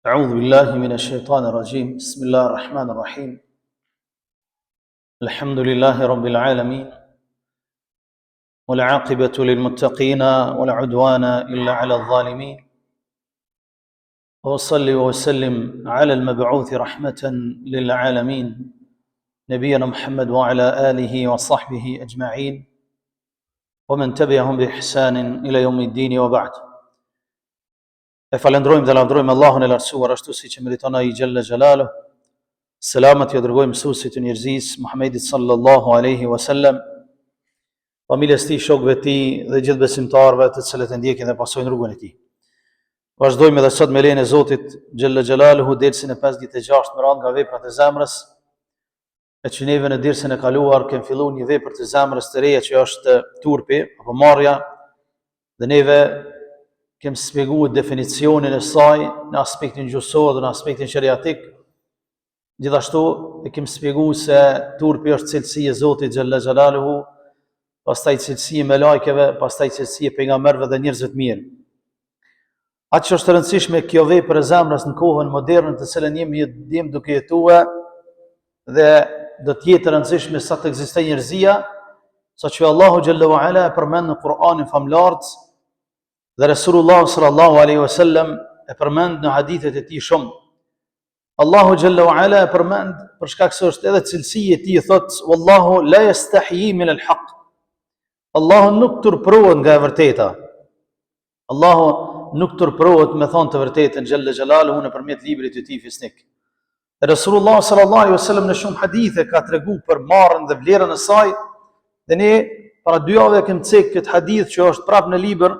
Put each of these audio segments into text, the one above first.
أعوذ بالله من الشيطان الرجيم بسم الله الرحمن الرحيم الحمد لله رب العالمين والعاقبة للمتقين ولا عدوان إلا على الظالمين وأصلي وأسلم على المبعوث رحمة للعالمين نبينا محمد وعلى آله وصحبه أجمعين ومن تبعهم بإحسان إلى يوم الدين وبعد. E falendrojmë dhe lavdrojmë Allahun e lartësuar ashtu siç e meriton ai Gjelle Xhelaluh. Selamet ju dërgojmë mësuesit të njerëzisë Muhammedit sallallahu alaihi wasallam, familjes tij, shokëve të tij dhe gjithë besimtarëve të cilët e ndjekin dhe pasojnë rrugën e tij. Vazhdojmë edhe sot me lejen e Zotit Gjelle Xhelaluhu dersin e 56 me radhë nga veprat e zemrës. E që neve në dersin e kaluar kemi filluar një vepër të zemrës të reja që është turpi apo marrja, dhe neve kemë spjeguar definicionin e saj në aspektin gjusor dhe në aspektin shariatik. Gjithashtu e kemë spjeguar se turpi është cilësi e Zotit Gjelle Xhelaluhu, pastaj cilësi e melajkeve, pastaj cilësi e pejgamberëve dhe njerëzve të mirë. Atë që është e rëndësishme kjo vepër e zemrës në kohën moderne të cilën jemi duke jetuar, dhe do të jetë e rëndësishme sa të ekzistojë njerëzia, saqë Allahu Xhallahu Ala e përmend në Kur'anin famlart dhe Resulullah sallallahu alaihi wasallam e përmend në hadithet e tij shumë. Allahu Xhallahu Ala e përmend për shkak se është edhe cilësia e tij, thotë wallahu la yastahi min al-haq. Allahu nuk turpërohet nga e vërteta. Allahu nuk turpërohet me thonë të vërtetën Gjelle Xhelaluhu nëpërmjet librit të tij fisnik. Resulullah sallallahu alaihi wasallam në shumë hadithe ka treguar për marrën dhe vlerën e saj, dhe ne para 2 javëve kemi cek këtë hadith që është prapë në libër,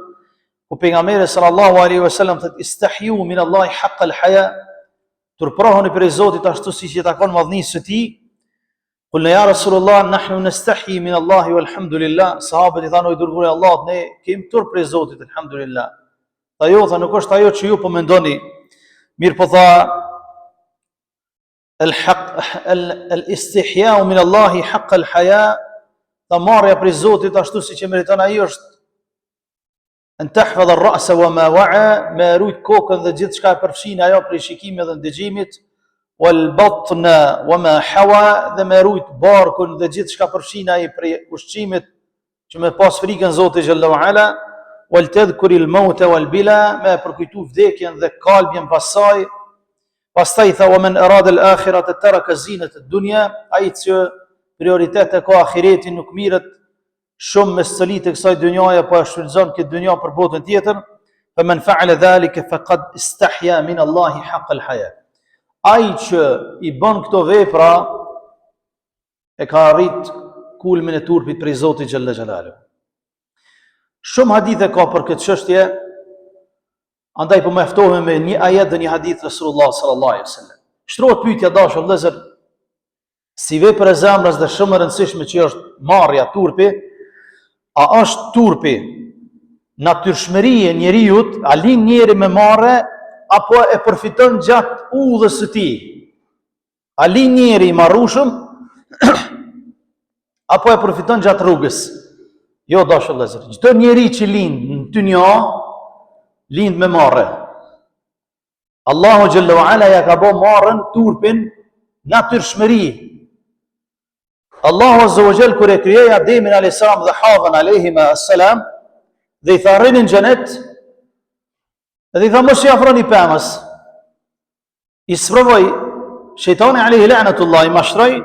ku pejgamberi sallallahu alaihi wasallam thotë istahyu min Allahi haqq al-haya, turprohuni për Zotit ashtu siç i takon madhnisë së tij. Qulna ya Rasulullah nahnu nastahyi min Allahi walhamdulillah. Sahabët i thanë, o dërguari i Allahut, ne kemi turp për Zotit, alhamdulillah. Tha jo, tha nuk është ajo që ju po mendoni. Mirë po tha al-istihya min Allahi haqq al-haya, ta marrja për Zotit ashtu siç e meriton ai është an tahfadh ar-ra's wa ma wa'a, me rujt kokën dhe gjithçka e përfshin ajo prej shikimit dhe ndëgjimit, wal batna wa ma hawa, dhe me rujt barkun dhe gjithçka përfshin ai prej ushqimit që me pas frikën Zotit Xhallahu Ala, wal tadhkuri al-maut wal bila, me përkujtu vdekjen dhe kalbjen pas saj. Pastaj tha wa man arada al-akhirata taraka zinat ad-dunya, ai që prioritet e ka ahiretin nuk mirët shumë me sëlit e kësaj dynjaje, po e shfrytëzon këtë dynja për botën tjetër. Faman fa'ala dhalika faqad istahya min Allahi haqq al-haya. Ai që i bën këto vepra e ka arrit kulmin e turpit prej Zotit Gjelle Xhelaluhu. Shumë hadithe ka për këtë çështje, andaj po mjaftohem me një ajet dhe një hadith Resulullah sallallahu alaihi wasallam. Shtrohet pyetja dashur vëllezër, si vepër e zemrës dhe shumë e rëndësishme që është marrja turpi, a është turpi natyrshmëria e njeriut, a lin njeri me marrë, apo e përfiton gjatë udhës së tij? A lin njeri i marrushëm apo e përfiton gjatë rrugës? Jo, dashur vëllezër, çdo njeri që lind në dynja lind me marrë. Allahu Xhallahu Ala ja ka bë marrën turpin natyrshmëri. Allahu Azza wa Jall kur e krijoi Ademin alayhis salam dhe Havën alayhima assalam, dhe i tha rrini në xhenet, dhe i tha mos i afroni pemës. I sprovoi shejtani alayhi la'natullah, i mashroi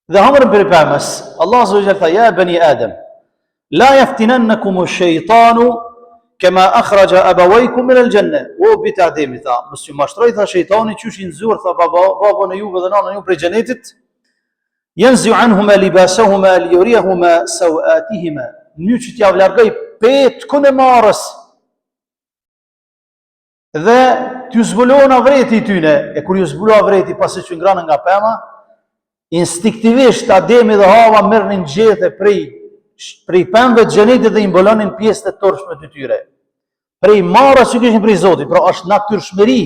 dhe hamrën për pemës. Allahu Azza wa Jall tha ya bani Adam, la yaftinannakum ash-shaytanu kama akhraja abawaykum min al-janna. O bita Ademi, tha, mos ju mashtroi, tha shejtani çush i nxurr, tha babën e juve dhe nanën ju prej xhenetit. Yanzu anhuma libasahuma liyurihuma sawatihima, një që t'ja vlargoj petkun e marrës dhe t'ju zbulon avreti i tyne. E kur ju zbulon avreti pasi që ngranë nga pema, instiktivisht Ademi dhe Hava merrnin gjethe prej pemëve të xhenetit dhe i mbolonin pjesët e torshme të tyre. Prej marrës që kishin prej Zotit, pra është natyrshmëri.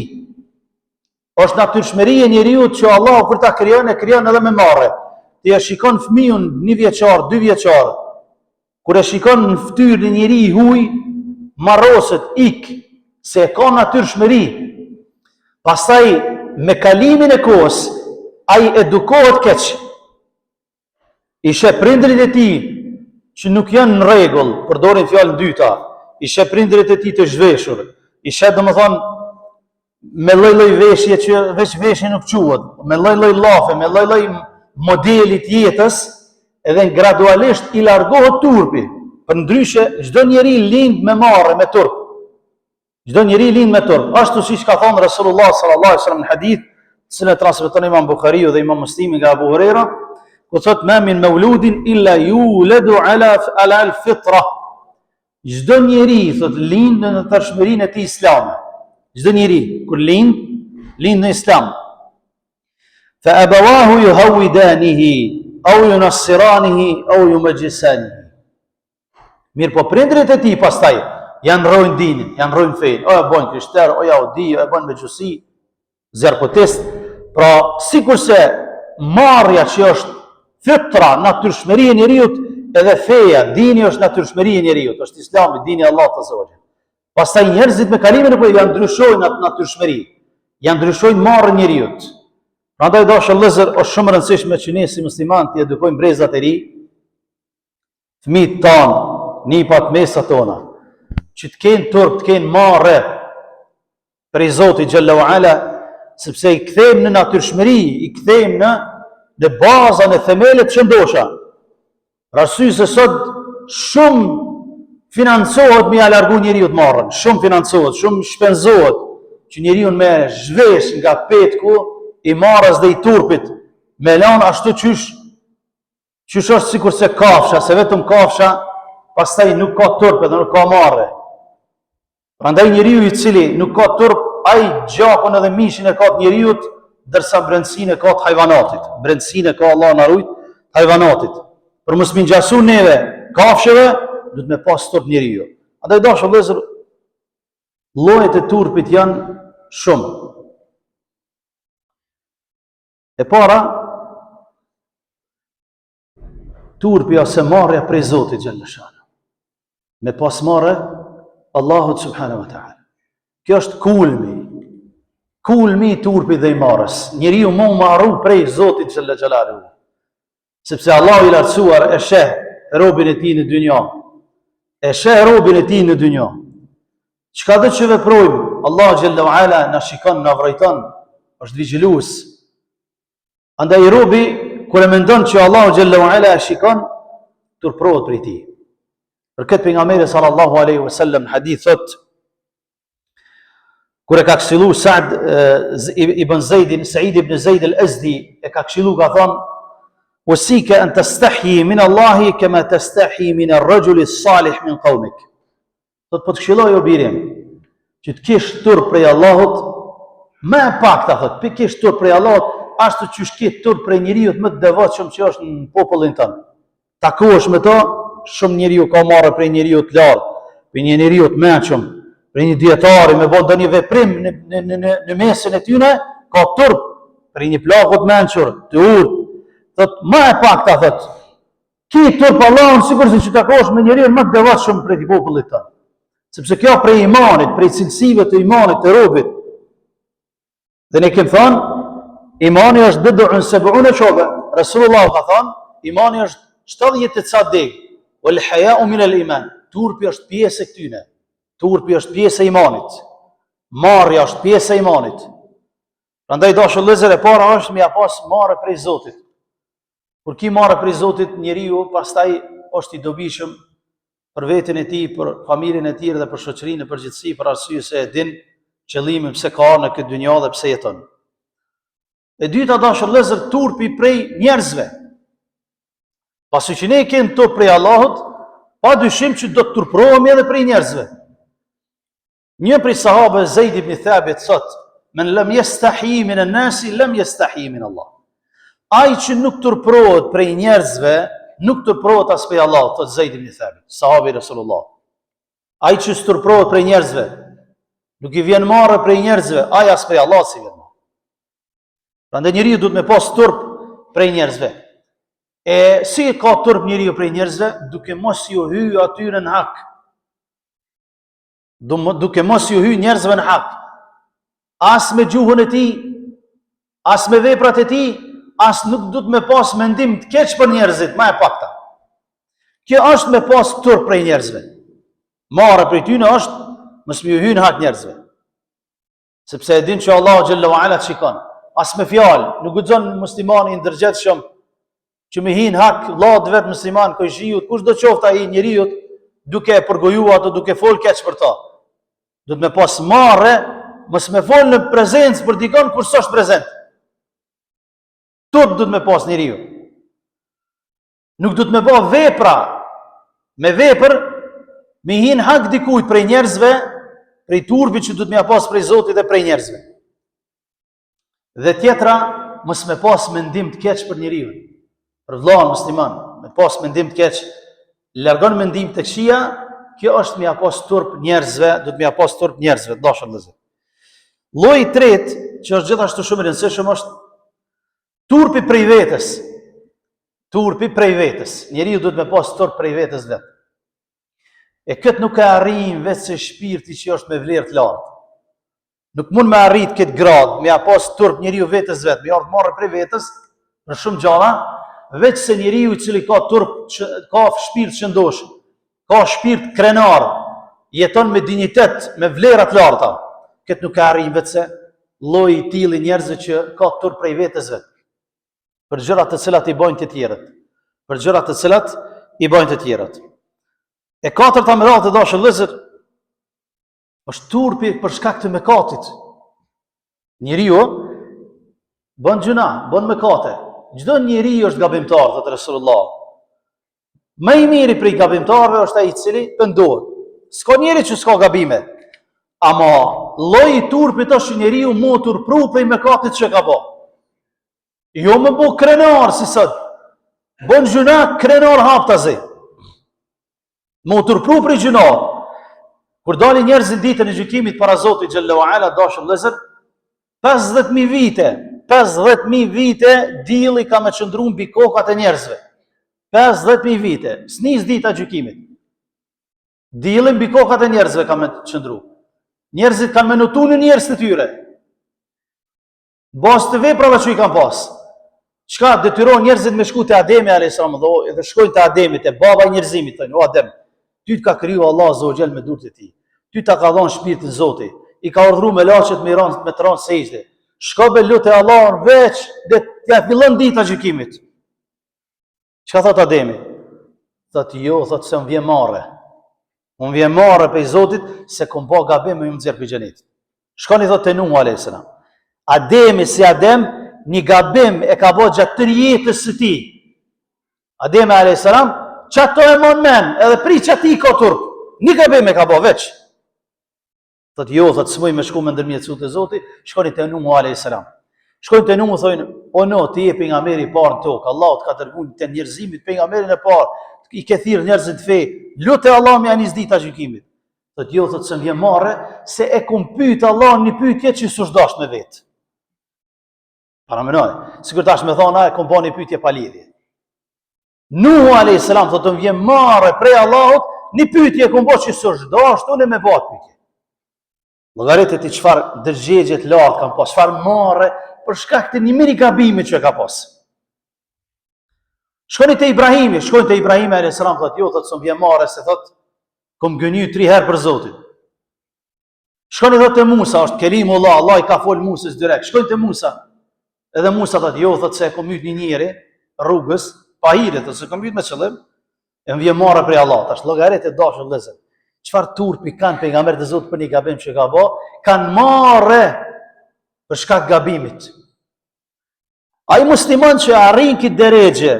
Është natyrshmëri e njeriu që Allah kur ta krijon e krijon edhe me marrë. Ti e shikon fëmijën 1 vjeçar, 2 vjeçar, kur e shikon në fytyrën e njeriu i huaj, marroset ik, se ka natyrshmëri. Pastaj me kalimin e kohës ai edukohet keq. I sheh prindrit e tij që nuk janë në rregull, përdorin fjalën dyta. I sheh prindrit e tij të zhveshur. I sheh domethënë me lloj-lloj veshje që veç veshje nuk quhet, me lloj-lloj llafe, me lloj-lloj modelit jetës, edhe gradualisht i largohet turpi. Përndryshe çdo njeri lind me marrë me turp. Çdo njeri lind me turp. Ashtu siç ka thënë Rasulullah sallallahu alaihi wasallam në hadith, që transmeton Imam Buhariu dhe Imam Muslimi nga Abu Huraira, ku thot ma min mauludin illa yuladu ala al-fitra. Çdo njeri thot lind në tërshmërinë e tij islame. Çdo njeri kur lind në islam. Fa abawahu yuhawidanihi aw yunassiranihi aw yumajjisanihi. Mirë po prindrit e tij pastaj janë rrojnë dinin, janë rrojnë fein, o e bojnë krishter, o jahudi, o e bojnë me gjusi, zerkotist. Pra, sikurse marrja që është fitra, natyrshmëria e njeriut, edhe feja, dini është natyrshmëria e njeriut, është islami, dini Allah të zotë. Pastaj njerëzit me kalimin e kohës janë ndryshojnë atë natyrshmëri, janë ndryshojnë marrën njeriut. Prandaj dashur vëllezër, është shumë e rëndësishme që ne si muslimanë të edukojmë brezat e ri, fëmijët tanë, nipat mesat tona, që të kenë turp, të kenë marrë prej Zotit xhallahu ala, sepse i kthejmë në natyrshmëri, i kthejmë në bazën e themelet që ndosha. Arsye se sot shumë financohet me ja largu njeriu të marrën, shumë financohet, shumë shpenzohet që njeriu me zhvesh nga petku i marrës dhe i turpit, me lanë ashtu qysh është sikur se kafsha, se vetëm kafsha pastaj nuk ka turp edhe nuk ka marrë. Prandaj njeriu i cili nuk ka turp, ai gjakun edhe mishin e ka të njeriut, ndërsa brendësinë e ka të hajvanatit. Brendësinë e ka Allah na rujt hajvanatit. Për mos mi ngjasu neve kafshëve, duhet me pas turp njeriu. Andaj dashur vëllezër, llojet e turpit janë shumë. E para, turpi ose marrja prej Zotit xhallahu. Me pas marrë Allahut subhanahu wa ta'ala. Kjo është kulmi i turpit dhe i marrës. Njeriu më marru prej Zotit xhallahu. Sepse Allahu i lartësuar e sheh robën e tij në dynjë. E sheh robën e tij në dynjë. Çka do të veprojmë, Allahu xhallahu ala na shikon, na vrojton, është vigjilues. Andaj robi kur e mendon që Allahu xhallahu ala e shikon, turprohet prej tij. Për këtë pejgamberi sallallahu alaihi wasallam hadith thot, kur e ka këshillu Sa'd ibn Zaid, Sa'id ibn Zaid al-Azdi, e ka këshillu ka thonë, usika an tastahyi min Allahi kama tastahyi min ar-rajuli as-salih min qawmik. Thot po të këshilloj o birim, që të kesh turp prej Allahut, më e pakta thot, të kesh turp prej Allahut, ashtu që ke turp prej njeriu më të devotshëm që është në popullin tënd. Takohesh me to, shumë njeriu ka marrë prej njeriu të lartë, prej një njeriu të mençëm, prej një dietari me bën ndonjë veprim në mesin e tyre, ka turp prej një plaku të mençur, të urtë. Thot më e pakta thot, ki turp Allahun sikurse që takohesh me njeriu më të devotshëm prej popullit tënd. Sepse kjo prej imanit, prej cilësive të imanit të robit. Dhe ne kemi thënë, imani është bid'un sab'una shu'ba. Rasulullah ka thënë, imani është 70 ca deg. Wal haya'u min al-iman. Turpi është pjesë e këtyne. Turpi është pjesë e imanit. Marrja është pjesë e imanit. Prandaj dashur vëllezër, e para është me ja pas marrë prej Zotit. Kur ki marrë prej Zotit, njeriu pastaj është i dobishëm për veten e tij, për familjen e tij dhe për shoqërinë në përgjithësi, për arsye se e din qëllimin pse ka në këtë dynjë dhe pse jeton. E dyta dashur vëllezër, turpi prej njerëzve. Pasi që ne kemi turp prej Allahut, pa dyshim që do të turprohemi edhe prej njerëzve. Një prej sahabëve Zaid ibn Thabit thot, "Men lam yastahi min an-nas, lam yastahi min Allah." Ai që nuk turprohet prej njerëzve, nuk turprohet as prej Allahut, thot Zaid ibn Thabit, sahabi i Rasulullah. Ai që turprohet prej njerëzve, nuk i vjen marrë prej njerëzve, ai as prej Allahut si vjen. Prandaj njeriu duhet me pas turp prej njerëzve. E si ka turp njeriu prej njerëzve, duke mos ju hyj atyre në hak. Duke mos ju hyj njerëzve në hak. as me gjuhën e tij, as me veprat e tij, as nuk du të me pas mendim të keq për njerëzit, ma e pakta. Kjo është me pas turp prej njerëzve. Marrë prej tyne është mos më hyn hak njerëzve. Sepse e din që Allahu xhalla wa ala shikon. As me fjalë, nuk guxon muslimani i ndërgjetshëm që me hin hak vëllat vet musliman kojshiut, kush do qoftë ai njeriu duke përgojuar ato, duke fol keq për ta. Do të me pas marrë, mos me fol në prezencë për dikon kur s'është prezent. Turp do të me pas njeriu. Nuk do të me bë vepra me vepër me hin hak dikujt prej njerëzve, prej turpit që do të më pas prej Zotit dhe prej njerëzve. Dhe tjetra, mos me pas mendim të keq për njeriu. Për vëllai musliman, me pas mendim të keq, largon mendim të këqija, kjo është më pas turp njerëzve, do të më pas turp njerëzve, dashur vëllezër. Lloji i tretë, që është gjithashtu shumë i rëndësishëm, është turpi prej vetes. Turpi prej vetes. Njeriu duhet me pas turp prej vetes vet. E këtë nuk e arrin vetë se shpirti që është me vlerë të lartë. Nuk mund me arrit këtë grad, me pas turp njeriu vetes vet, me ardh marrë prej vetes në shumë gjëra, veç se njeriu i cili ka turp, ka shpirt shëndosh, ka shpirt krenar, jeton me dinjitet, me vlera të larta. Këtë nuk e arrin vetë se lloji i tillë njerëzve që ka turp prej vetes vet. Për gjërat të cilat i bojnë të tjerët. Për gjërat të cilat i bojnë të tjerët. E katërta me radhë të dashur vëllezër, është turpi për shkak të mëkatit. Njeriu bën gjuna, bën mëkate. Çdo njeriu është gabimtar, thotë Resulullah. Më i miri prej gabimtarëve është ai i cili pendohet. S'ka njeri që s'ka gabime. Ama lloji i turpit është njeriu mu turpru prej mëkatit që ka bë. Jo më bu krenar si sot. Bën gjuna krenar haptazi. Më turpru prej gjuna. Kur dalin njerëzit ditën e gjykimit para Zotit xhallahu ala, dashur vëllezër, 50.000 vite, 50.000 vite dilli ka me qëndru mbi kokat e njerëzve. 50.000 vite, s'nis dita e gjykimit. Dilli mbi kokat e njerëzve ka me qëndru. Njerëzit kanë menutu në njerëz të tyre. Bas të veprave që i kanë pas. Çka detyron njerëzit me shku te Ademi alayhis salam, dhe shkojnë te Ademi, te baba i njerëzimit, thonë: "O Adem, ty të ka kriju Allah azza wa jall me durët e tij. Ty ta ka dhënë shpirtin Zoti. I ka urdhëruar me laçet me të rënë sejdë. Shko be lutë Allahun veç dhe t'ja fillon dita e gjykimit." Çka thot Ademi? Thot: "Jo, thot se unë vjen marrë. Unë vjen marrë pe Zotit se kom bë gabim me më nxjerr pe xhenet." Shkoni thot te Nuh alayhis salam. Ademi si Adem, një gabim e ka bë gjatë tërë jetës së tij. Ademi alayhis salam, çato e mon men, edhe priç ati ka turp. Një gabim e ka bë veç. Thot: "Jo, thot s'moj me shku me ndërmjetësu te Zoti." Shkoni te Nuh alayhis salam. Shkojnë te Nuh, thonë: "O no, ti je pejgamberi i parë në tokë. Allahu të ka dërguar te njerëzimit pejgamberin e parë. I ke thirr njerëzit fe. Lutë Allah me anis dita gjykimit." Thot: "Jo, thot se vjen marrë se e kum pyet Allah një pyetje që s'u dash me vet." Para menoj, sikur tash me thonë, e kum bën një pyetje pa lidhje. Nuh alayhis salam thot: "Të vjen marrë prej Allahut një pyetje kum bën që s'u dash tonë me bë pyetje." Llogaritet i çfarë dërgjegje të lartë kanë pas, çfarë marrë për shkak të një miri gabimit që ka pas. Shkoni te Ibrahimi, shkojnë te Ibrahimi alayhis salam, thot: "Jo, thot se vjen marrë se thot kom gënjy 3 herë për Zotin." Shkoni thot te Musa, është Kelimullah, Allah i ka fol Musës direkt. Shkojnë te Musa. Edhe Musa thot: "Jo, thot se kom hyt një njeri rrugës, pa hire, thot se kom hyt me qëllim, e më vjen marrë prej Allah." Tash llogaritë e dashur vëllezër. Çfarë turpi kanë pejgamberët e Zotit për një gabim që ka bë? Kanë marrë për shkak gabimit. Ai musliman që arrin këtë deregje,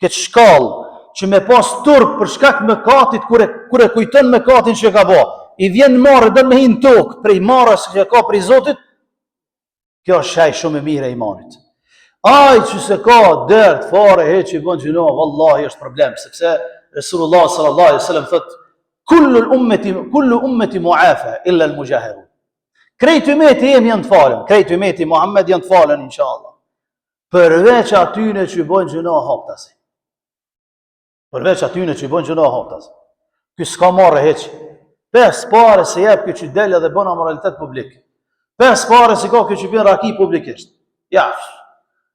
këtë shkallë, që me pas turp për shkak mëkatit, kur e kujton mëkatin që ka bë, i vjen marrë dhe me hin tokë prej marrës që ka prej Zotit, kjo është shaj shumë e mirë e imanit. Ai që se ka dert fare he që i bën gjuna, vallahi është problem, sepse Resulullah sallallahu alaihi wasallam thotë: kullu ummeti muafa illa al-mujahirun. Krejt ymeti jemi janë të falën, krejt ymeti Muhammed janë të falën inshallah. Përveç atyne që i bën gjuna haptasi. Përveç atyne që i bën gjuna haptasi. Ky s'ka marrë hiç. Pes pare se jep ky që del edhe bën amoralitet publik. 5 pare si ka ky që bën raki publikisht. Jafsh.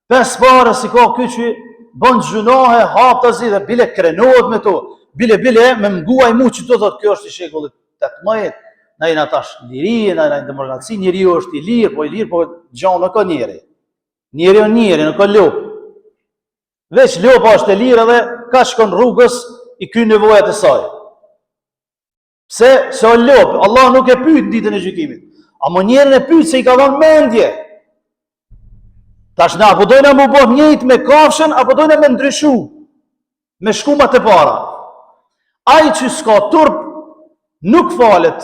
5 pare si ka ky që bën gjunohe, haptazi dhe bile krenohet me to. Bile me mguaj mu që do thotë kjo është i shekullit 18. Na jena tash liri, na jena demokraci, njeriu është i lirë, po gjanë nuk ka njeri. Njeri o njeri, nuk ka lop. Veç lopa është e lirë edhe ka shkon rrugës i kryen nevojat e saj. Pse? Se o lop, Allah nuk e pyet në ditën e gjykimit. Amo njerin e pyet se i ka dhënë mendje. Tash na apo dojna mu bë njëjtë me kafshën, apo dojna me ndryshu, me shkumat e para. Ai që s'ka turp nuk falet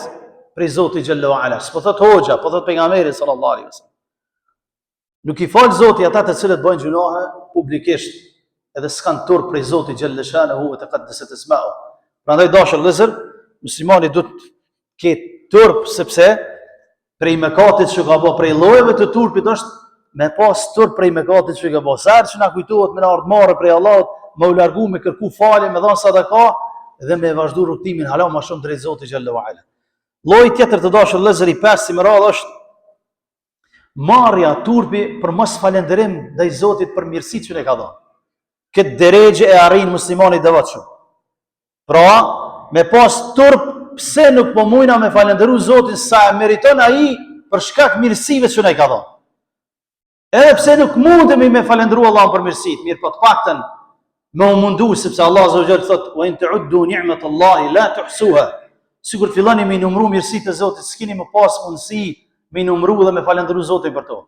prej Zotit xhallahu ala. Po thot hoxha, po thot pejgamberi sallallahu alaihi wasallam. Nuk i fal Zoti ata të cilët bëjnë gjunohe publikisht, edhe s'kan turp prej Zotit xhallahu shanahu wa taqaddasat isma'u. Prandaj dashur vëllezër, muslimani duhet të ketë turp sepse prej mëkatit që ka bë, prej llojeve të turpit është me pas turp prej mëkatit që ka bë. Sa që na kujtohet me na ardhmarrë prej Allahut, me u largu, me kërku falje, me dhënë sadaka dhe me vazhdu rrugtimin hala më shumë drejt Zotit xhallahu ala. Lloji tjetër të dashur vëllezër i pesë si më radh është marrja turpi për mos falënderim ndaj Zotit për mirësitë që ne ka dhënë. Këtë derexhe e arrin muslimani i devotshëm. Pra, me pas turp, pse nuk po mujna me falënderu Zotin sa e meriton ai për shkak mirësive që ne ka dhënë. Edhe pse nuk mundemi me falëndëru Allahun për mirësitë, mirë po të paktën me u mundu, sepse Allah azza wa jalla thotë: "Wa in ta'uddu ni'matallahi la tuhsuha." Sigur të filloni me numëru mirësitë e Zotit, s'keni më pas mundësi me numëru dhe me falëndëru Zotin për to.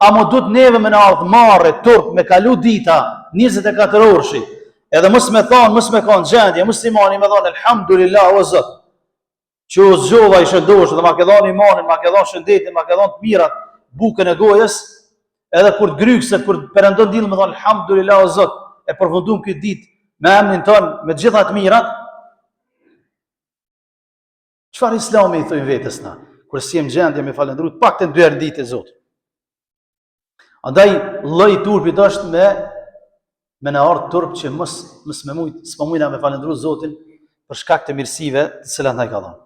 Amo duhet neve me na ardhmarrë turp me kalu dita 24 orëshi. Edhe mos me thonë, mos me kanë gjendje, muslimani me thonë elhamdulillah o Zot. Që o zgjova i shëndosh dhe ma ke dhënë imanin, ma ke dhënë shëndetin, ma ke dhënë të mirat, bukën e gojës, edhe kur të grykse, kur të perëndon diell me thonë elhamdulillah o Zot, e përfundum këtë ditë me emrin ton, me të gjitha të mirat. Çfarë Islami i thojnë vetes na? Kur si jem gjendje me falëndru të paktën 2 herë në ditë e Zotit. Andaj lloji i turpit është me na ardh turp që mos me mujt, s'po mujna me falëndru Zotin për shkak të mirësive të cilat na i ka dhënë.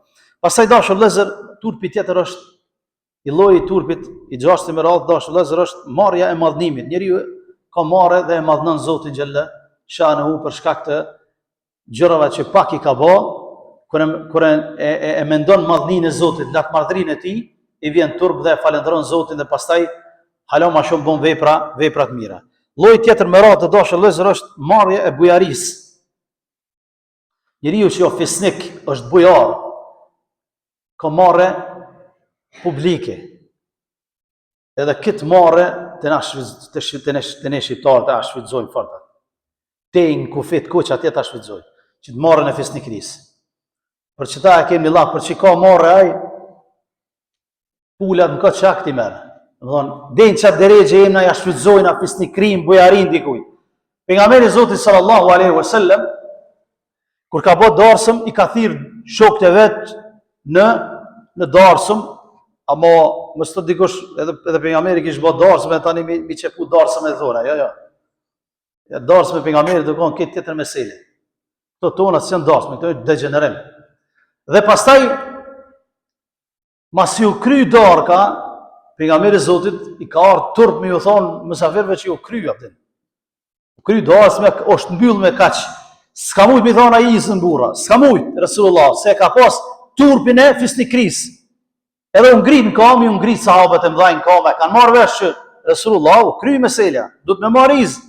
Pastaj dashur vëllezër, turpi tjetër është i lloji i turpit i gjashtë me radhë dashur vëllezër është marrja e madhnimit. Njeriu ka marrë dhe e madhnon Zotin xhalla shanehu për shkak të gjërave që pak i ka bë, kur e mendon madhninë e Zotit, lakmardhrinë e tij, i vjen turp dhe e falëndron Zotin dhe pastaj hala më shumë bën vepra të mira. Lloji tjetër me radhë të dashur vëllezër është marrja e bujarisë. Njeriu që është fisnik, është bujar, ka marrë publike. Edhe këtë marrë të ne shqiptarë të shfrytëzojnë fort. Te në kufit kuq atje ta shfrytëzojnë, që të marrën e fisnikrisë. Për që ta e kemi lak, për që ka marrë ai, pulat në këtë qak ti merë. Denë qatë deregje emna ja shfrytëzojnë a fisnikrim, bujarin dikuj. Pejgamberi Zotit sallallahu alaihi wasallam, kur ka bot darsëm, i ka thirë shokët e vetë në darsëm, amo mos të dikush, edhe pejgamberi kishë bot darsëm, e tani mi qepu darsëm e dhona, jo. Darsëm e pejgamberi do konë këtë tjetër mesele. Këto tonat si janë darsëm, këto e degenerim. Dhe pastaj, mas ju kry darka, pejgamberi Zotit i ka ardhur turp me ju thonë mysafirëve që ju kry atë. Kry darsëm është mbyll me kaq. S'ka mujt mi thonë ai isën burra, s'ka mujt Resulullah, se ka pas turpin e fisnikrisë. Edhe u ngrit në kam, u ngrit sahabët e mëdhenj kam, kanë marrë vesh që Resulullah u kry meselja, duhet me mariz.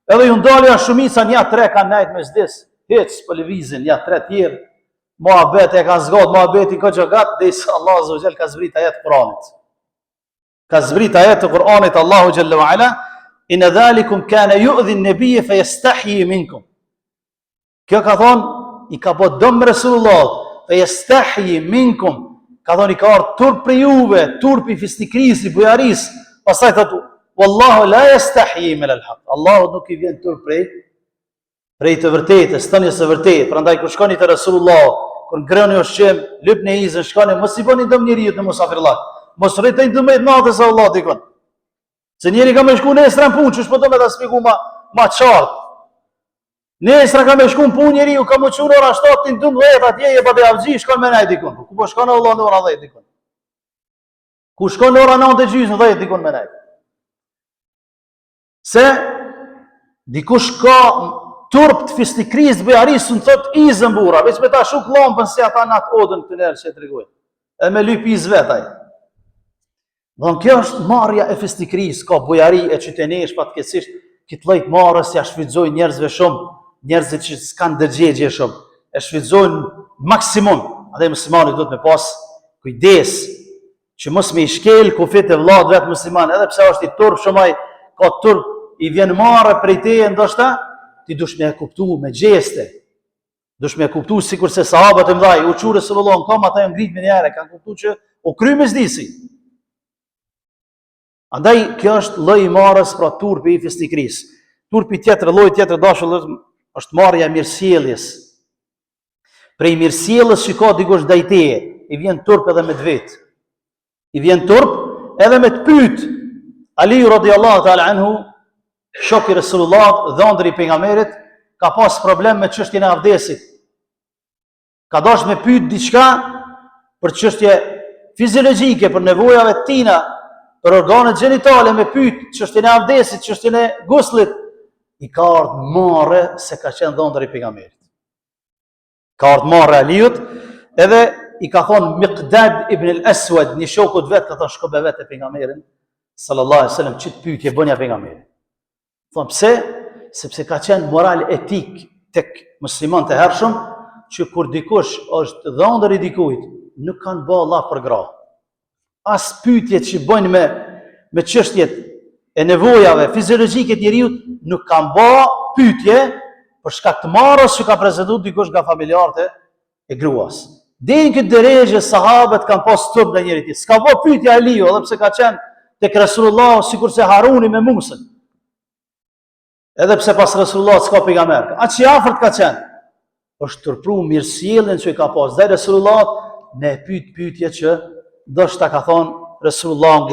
Edhe ju ndalja shumica nja 3 kanë nejt me zdis, hec për lëvizin, nja 3 tjerë, muhabet e kanë zgat, muhabeti ka gjogat, dhe isë Allah azza wa jall ka zbrit ajet Kur'anit. Ka zbrit ajet të Kur'anit Allahu jalla wa ala, inna dhalikum kana yu'dhi an-nabiyya fayastahyi minkum. Kjo ka thonë, i ka bot dëmë Resulullah, fayastahyi minkum, ka thonë i ka ardhur turp për juve, turp i fisnikrisi, bujaris, pastaj thotë, wallahu la yastahyi min al-haq. Allahu nuk i vjen turp prej të vërtetës, thënies së vërtetë. Prandaj kur shkoni te Resulullah, kur ngrëni ushqim, lypni izën, shkoni, mos i bëni dëm njeriu në musafirllah. Mos rriteni 12 natë se Allah dikon. Se njeri ka më shku nesër në punë, ç'është po do me ta shpjegoj ma qartë. Nesër ka më shku në punë njeriu, ka më çuar ora 7 12 atje e pa të avxhi, shkon me nai dikon. Ku po shkon Allah në ora 10 dikon. Ku shkon ora 9:30 10 dikon me nejt. Se dikush ka turp të fisnikris të bëjarisë në thot izën bura, veç me ta shuk lampën si ata në atë odën të nërë që e të regojnë. E me lyp iz vetaj. Dhe kjo është marrja e fisnikris, ka bujari e qytenesh fatkeqësisht, këtë lejt marrës ja shfrytëzoj njerëzve shumë, njerëzve që s'kanë dërgjegje shumë, e shfrytëzojnë maksimum. Adhe muslimani do të me pas kujdes, që mos me i shkel kufit e vlad vetë musliman, edhe pse është i turp shumaj, ka turp, i vjen marrë prej teje ndoshta, ti dush me e kuptu me gjeste, dush me e kuptu si kurse sahabët e mdhaj, u qure së vëllon, kam ata e ngrit me njere, kanë kuptu që u kry me zdisi. Andaj, kjo është lloj i marrës pra turpi i fisnikris. Turpi tjetër, lloj tjetër dashur është marrja e mirësjelljes. Prej mirësjelljes që ka dikush ndaj teje, i vjen turp edhe me të vet. I vjen turp edhe me të pyet. Ali radhiyallahu ta'ala anhu, shoku i Resulullah, dhëndri i pejgamberit, ka pas problem me çështjen e abdesit. Ka dash me pyet diçka për çështje fiziologjike, për nevojave të tina, për organet gjenitale, me pyet çështjen e abdesit, çështjen e guslit, i ka ardhur marrë se ka qenë dhëndri i pejgamberit. Ka ardhur marrë Aliut, edhe i ka thonë Miqdad ibn al-Aswad, një shokut vet, ka thonë shkobe vet e pejgamberin sallallahu alaihi wasallam, çit pyetje bënja pejgamberit. Thonë pse? Sepse ka qenë moral etik tek musliman të hershëm, që kur dikush është dhëndër i dikujt, nuk kanë bë Allah për gra. As pyetjet që bëjnë me çështjet e nevojave fiziologjike të njeriut, nuk kanë bë pyetje për shkak të marrës që ka prezentuar dikush nga familjarët e gruas. Deri në këtë drejtë sahabët kanë pas turp nga njëri tjetri. S'ka bë pyetje Aliu, edhe pse ka qenë tek Resulullah sikurse Haruni me Musën. Edhe pse pas Resulullah s'ka pejgamber. Atë që afërt ka qenë, është turpru mirësjelljen që i ka pas. Dhe Resulullah me pyetje që ndoshta ka thonë Resulullah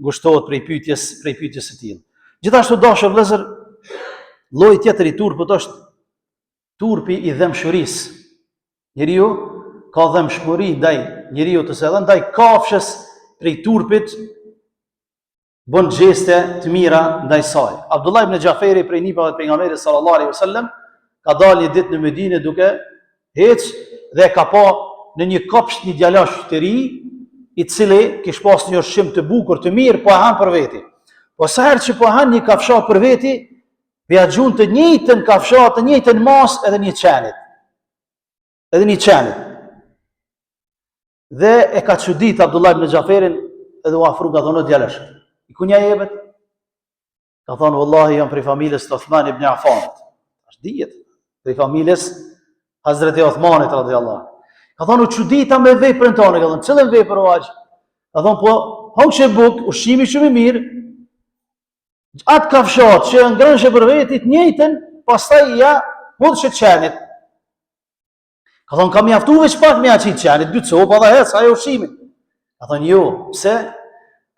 ngushtohet prej pyetjes së tij. Gjithashtu dashur vëllezër, lloji tjetër i turpit është turpi i dëmshurisë. Njeriu ka dëmshmëri ndaj njeriu të edhe ndaj kafshës prej turpit bën gjeste të mira ndaj saj. Abdullah ibn Gjaferi prej nipave të pejgamberit sallallahu alaihi wasallam ka dalë një ditë në Medinë duke ecë dhe ka pa në një kopsht një djalosh të ri, i cili kish pas një ushqim të bukur të mirë, po e han për veti. Po sa herë që po han një kafshat për veti, vja gjun të njëjtën kafshat, të njëjtën mas edhe një qenit. Dhe e ka çudit Abdullah ibn Gjaferin edhe u afru ka thonë djalosh. I ku nja jebet? Ka thonë, wallahi jam prej familjes të Uthman ibn Affanit. Ashtë dijet, prej familjes Hazreti Uthmanit radhiyallahu. Ka thonë, u çudita me veprën tonë, ka thonë, cilën vepër o aq? Ka thonë, po, hongshë buk, ushqimi shumë i mirë, atë kafshat që ngrënshë për vetit njëjtën, pastaj ja hudhshë qenit. Ka thonë, kam mjaftu veç pak me aqit qenit, dy copa dhe hec, ajo ushqimi. Ka thonë, jo, pse?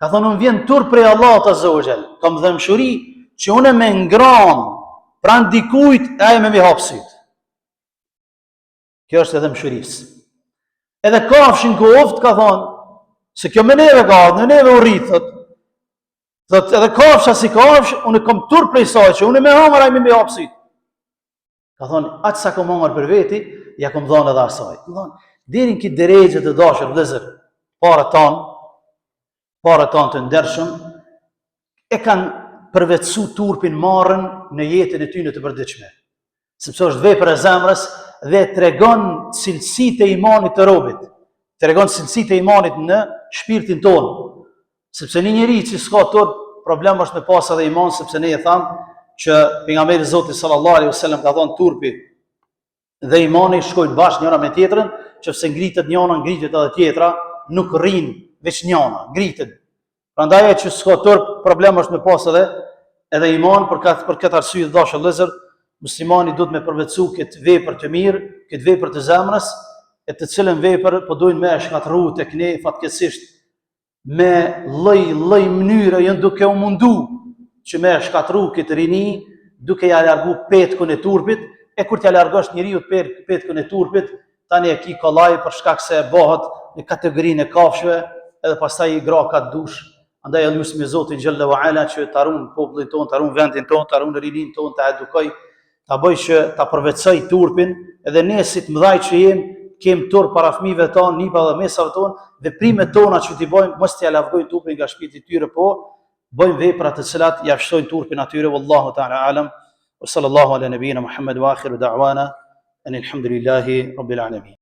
Ka thonë, unë vjen turp prej Allahut azza wa jall, kam dëmshuri që unë me ngran pran dikujt e ai me hap syt. Kjo është edhe dëmshurisë. Edhe kafshin koft ka thonë, se kjo me neve ka ardhur, në neve u rrit, thot edhe kafsha si kafsh, unë kam turp prej saj që unë me hamar ai me hap syt. Ka thonë, atë sa kam hangar për veti, ja kam dhënë edhe asaj. Ka thonë, deri në këtë drejtë të dashur vëllezër, para tanë të ndershëm, e kanë përvetësu turpin marrën në jetën e tyre të përditshme. Sepse është vepër e zemrës dhe tregon cilësitë e imanit të robit. Tregon cilësitë e imanit në shpirtin tonë. Sepse një njeri që s'ka turp, problem është me pas edhe iman, sepse ne e thamë që pejgamberi Zotit sallallahu alaihi wasallam ka thonë turpi dhe imani shkojnë bashkë njëra me tjetrën, qofse ngritet njëra, ngritet edhe tjetra, nuk rrin veç njëna, ngritet. Prandaj që s'ka turp, problem është me pas edhe iman, për këtë arsye dashur vëllezër, muslimani duhet me përvetësu këtë vepër të mirë, këtë vepër të zemrës, e të cilën vepër po dojnë me shkatërru tek ne fatkeqësisht me lloj mënyre janë duke u mundu që me shkatërru këtë rini, duke ja largu petkun e turpit, e kur t'ja largosh njeriu petkun e turpit, tani e ki kollaj për shkak se bëhet në kategorinë e kafshëve, edhe pastaj i gra ka dush. Andaj lutim me Zotin xhalla wa ala që ta ruan popullin ton, ta ruan vendin ton, ta ruan rinin ton, ta edukoj, ta bëj që ta përvetsoj turpin, edhe ne si të mëdhaj që kem turp para fëmijëve ton, nipa dhe mesave ton, veprimet tona që t'i bëjmë mos t'i lavdojnë turpin nga shtëpitë e tyre, po bëjmë vepra të cilat ja fshojnë turpin atyre. Wallahu ta'ala alam. Wa sallallahu ala nabiyina Muhammad wa akhiru da'wana anil hamdulillahi rabbil alamin.